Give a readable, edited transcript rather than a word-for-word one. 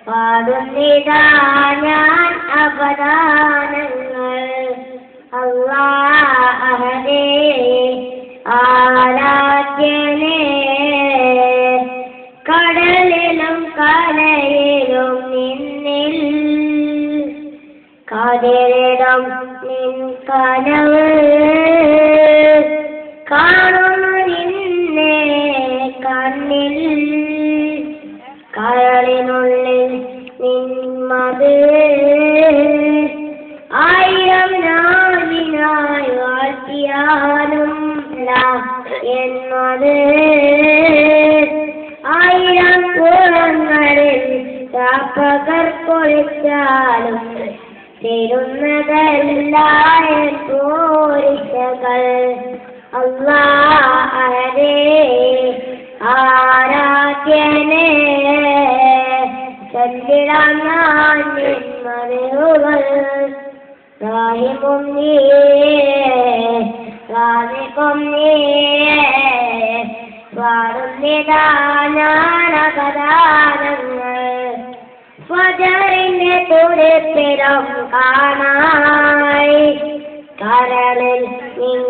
പാടുന്നിതാ ഞാൻ അപദാനങ്ങൾ അല്ലാഹ് അഹദേ ആരാധ്യനേ കടലിലും കരയിലും നിന്നിൽ കാതിരിടം നിൻ കനവ് കാണുന്നു നിന്നെ കണ്ണിൽ കരളിനുള്ളിൽ നിന്മത് ആയിരം നാളിനായി വാഴ്ത്തിയാലും എന്നത് ആയിരം പുറങ്ങളിൽ ചാപ്പകർ പൊളിച്ചാലും തരുന്നതല്ല പോരിച്ചകൾ അല്ലാഹ് അഹദേ ആരാധ്യനേ ചൊല്ലിടാം ഞാൻ നിന്മറിവുകൾ റാഹിമും നീയേ റാസിഖും നീയേ പാടുന്നിതാ ഞാൻ അപദാനങ്ങൾ ഫജറിന്റെ തുടിപ്പിടം കാണായി കരളിൽ നിൻ